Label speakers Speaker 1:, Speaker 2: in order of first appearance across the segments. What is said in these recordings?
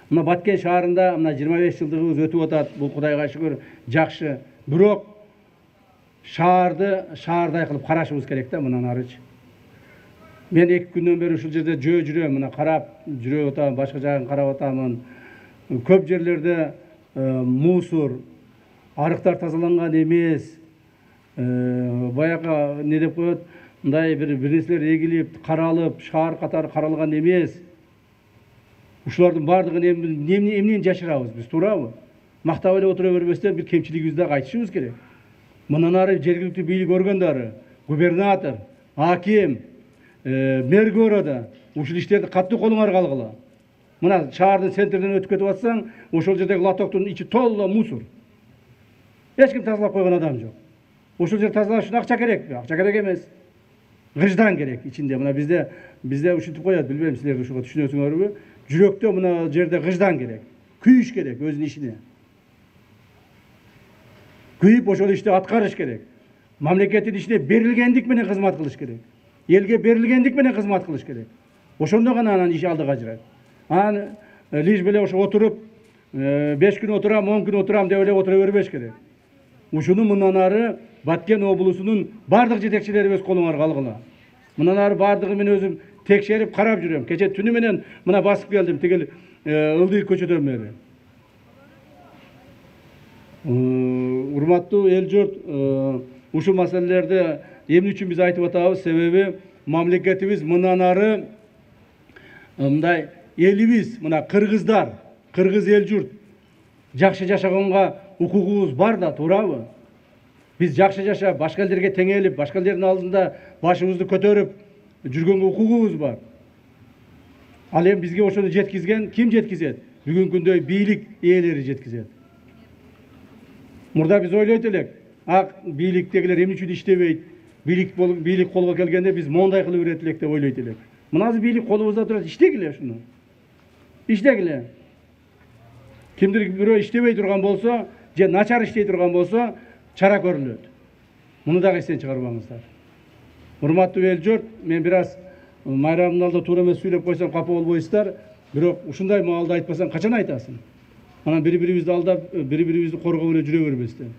Speaker 1: Мына Баткен шаарында мына 25 жылдыгыбыз өтүп атат. Бул Кудайга шүгүр жакшы. Бирок шаардай кылып карашыбыз керек да мындан арычы. Мен 2 күндөн бери ушул жерде жүрөм, мына карап жүрүп атам, башка жагын карап атамын. Көп жерлерде мусор, арыктар тазаланган эмес. Баягы не деп коет, мындай бир нерселер эгилип, каралып, шаар катары каралган эмес. Ушулардын бардыгын эмнени жашырабыз биз, туурабы? Мактап эле отура бербестен бир кемчилигибизди дагы айтышыбыз керек. Мындан ары жергиликтүү бийлик органдары, губернатор, аким, мэр города ушул иштерди катуу колуңарга алгыла. Мына шаардын центринен өтүп кетип атсаң, ошол жердеги лотоктун ичи толо мусор. Эч ким тазалап койгон адам жок. Ошол жерди тазалаш үчүн акча керекпи? Акча керек эмес. Гыждан керек ичинде. Мына бизде ушинтип коет, билбейм силер ушуга түшүнөсүңөрбү? Жүрөктө мына жерде гыждан керек. Күйүш керек өзүнүн ишине. Күйүп ошол ишти аткарыш керек. Мамлекеттин ишине берилгендик менен кызмат кылыш керек. Элге берилгендик менен кызмат кылыш керек. Ошондо гана анан иши алдыга жүрөт. Анан лиш беле ошо отуруп 5 күн отурам, 10 күн отурам деп эле отура бербеш керек. Ушуну мындан ары Баткен облусунун бардык жетекчилери өз колуңарга алгыла. Мындан ары бардыгы мен өзүм текшерип карап жүрөм. Кече түнү менен мына басып келдим тигил Ылдый көчөдөн бери. Урматтуу эл журт, ушул маселелерди эмне үчүн биз айтып атабыз? Себеби мамлекетибиз мындан ары мындай элибиз, мына кыргыздар, кыргыз эл журт жакшы жашаганга укугубуз бар да, туурабы? Биз жакшы жашап, башка элдерге теңелип, башка элдердин алдында башыбызды көтөрүп жүргөнгө укугубуз бар. Ал эми бизге ошону жеткизген ким жеткизет? Бүгүнкү күндө бийлик ээлери жеткизет. Мурда биз ойлойт элек, ак бийликтегилер эмне үчүн иштебейт? Бийлик колго келгенде биз мондай кылып берет элек деп ойлойт элек. Мына азыр бийлик колубузда турат, иштегиле ушуну. Иштегиле. Кимдир бирөө иштебей турган болсо, же начар иштей турган болсо, чара көрүлөт. Муну дагы эстен чыгарбаңыздар. Урматтуу эл журт, мен бир аз майрамдын алдында туура эмес сүйлөп койсом капа болбойсуздар, бирок ушундай маалда айтпасаң качан айтасың? Анан бири-бирибизди алдап, бири-бирибизди коргоп эле жүрө бербестен.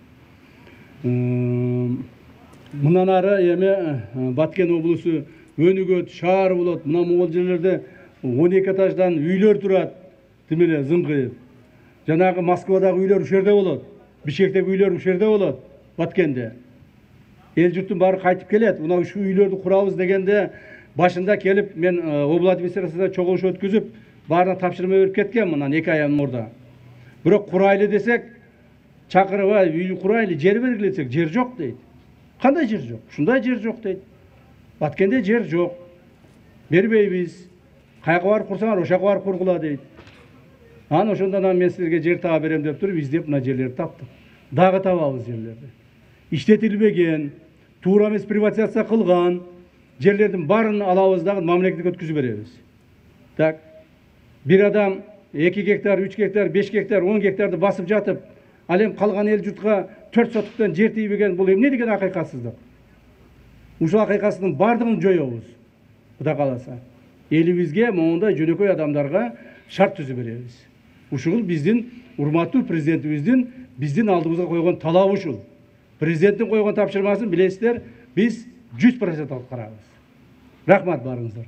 Speaker 1: Мындан ары эми Баткен облусу өнүгөт, шаар болот. Мына могул жерлерде 12 этаждан үйлөр турат, тим эле зыңкыйып. Жанагы Москвадагы үйлөр ушул жерде болот. Бишкектеги үйлөр ушул жерде болот, Баткенде. Эл журттун баары кайтып келет. Мына ушул үйлөрдү курабыз дегенде башында келип мен обл администрацияда чогулуш өткүзүп, баарына тапшырма берип кеткен мындан 2 ай мурда. Бирок курайлы десек, чакырып, үй курайлы, жер бергиле десек, жер жок дейт. Кандай жер жок? Ушундай жер жок дейт. Баткенде жер жок. Бербейбиз. Каяка барып курсаңар, ошака барып кургула дейт. Анан ошондон мен силерге жер таап берем деп туруп, издеп мына жерлерди таптык. Дагы табабыз жерлерди. Иштетилбеген, туура эмес приватизация кылган жерлердин баарын алабыз дагы мамлекетке өткүзүп беребиз. Так. Бир адам 2 гектар, 3 гектар, 5 гектар, 10 гектарды басып жатып, ал эми калган эл журтка 4 сотуктан жер тийбеген, бул эмне деген акыйкатсыздык? Ушул акыйкатсыздыктын бардыгын жоёбуз. Кудай кааласа. Элибизге, моундай жөнөкөй адамдарга шарт түзүп беребиз. Ушул биздин урматтуу президентибиздин биздин алдыбызга койгон талабы ушул. Президенттин койгон тапшырмасын билесиздер, биз 100% алып карабыз. Рахмат барыңыздар.